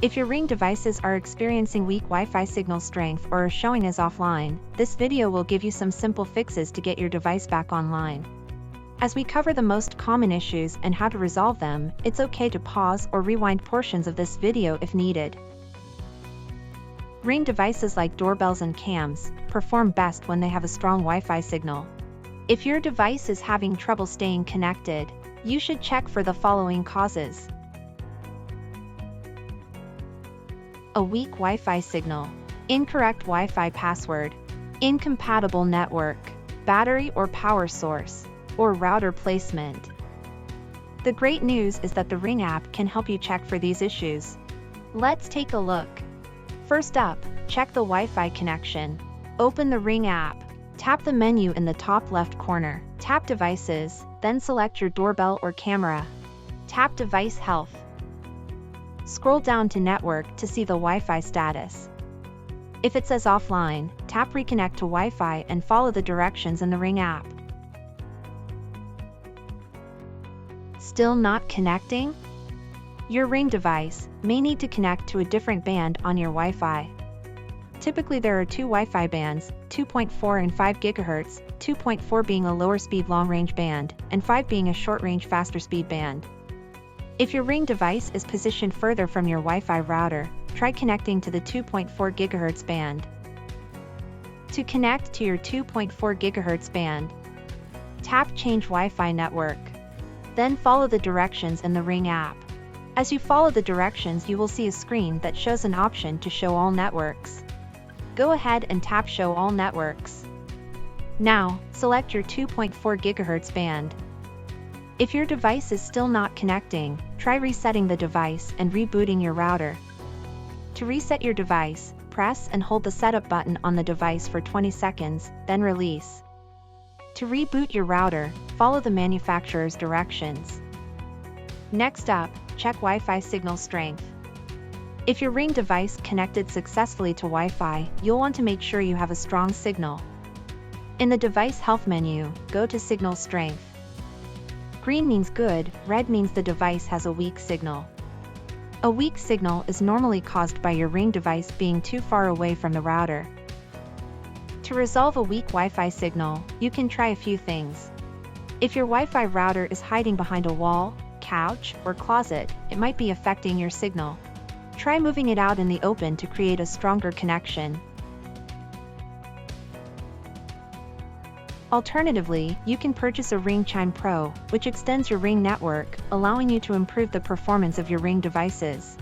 If your Ring devices are experiencing weak Wi-Fi signal strength or are showing as offline, this video will give you some simple fixes to get your device back online. As we cover the most common issues and how to resolve them, it's okay to pause or rewind portions of this video if needed. Ring devices like doorbells and cams perform best when they have a strong Wi-Fi signal. If your device is having trouble staying connected, you should check for the following causes. A weak Wi-Fi signal, incorrect Wi-Fi password, incompatible network, battery or power source, or router placement. The great news is that the Ring app can help you check for these issues. Let's take a look. First up, check the Wi-Fi connection. Open the Ring app. Tap the menu in the top left corner. Tap Devices, then select your doorbell or camera. Tap Device Health. Scroll down to Network to see the Wi-Fi status. If it says offline, tap Reconnect to Wi-Fi and follow the directions in the Ring app. Still not connecting? Your Ring device may need to connect to a different band on your Wi-Fi. Typically there are two Wi-Fi bands, 2.4 and 5 GHz, 2.4 being a lower speed long-range band, and 5 being a short-range faster speed band. If your Ring device is positioned further from your Wi-Fi router, try connecting to the 2.4 GHz band. To connect to your 2.4 GHz band, tap Change Wi-Fi Network. Then follow the directions in the Ring app. As you follow the directions, you will see a screen that shows an option to show all networks. Go ahead and tap Show All Networks. Now, select your 2.4 GHz band. If your device is still not connecting, try resetting the device and rebooting your router. To reset your device, press and hold the setup button on the device for 20 seconds, then release. To reboot your router, follow the manufacturer's directions. Next up, check Wi-Fi signal strength. If your Ring device connected successfully to Wi-Fi, you'll want to make sure you have a strong signal. In the Device Health menu, go to Signal Strength. Green means good, red means the device has a weak signal. A weak signal is normally caused by your Ring device being too far away from the router. To resolve a weak Wi-Fi signal, you can try a few things. If your Wi-Fi router is hiding behind a wall, couch, or closet, it might be affecting your signal. Try moving it out in the open to create a stronger connection. Alternatively, you can purchase a Ring Chime Pro, which extends your Ring network, allowing you to improve the performance of your Ring devices.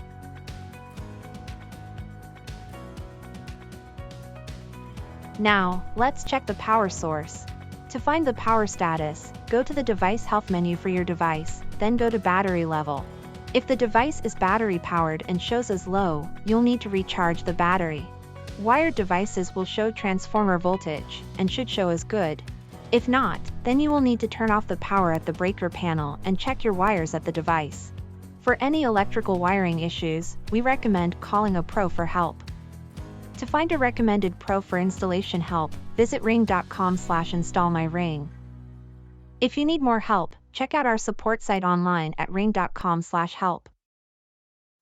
Now, let's check the power source. To find the power status, go to the Device Health menu for your device, then go to Battery Level. If the device is battery powered and shows as low, you'll need to recharge the battery. Wired devices will show transformer voltage, and should show as good. If not, then you will need to turn off the power at the breaker panel and check your wires at the device. For any electrical wiring issues, we recommend calling a pro for help. To find a recommended pro for installation help, visit ring.com/installmyring. If you need more help, check out our support site online at ring.com/help.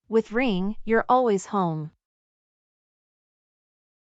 With Ring, you're always home.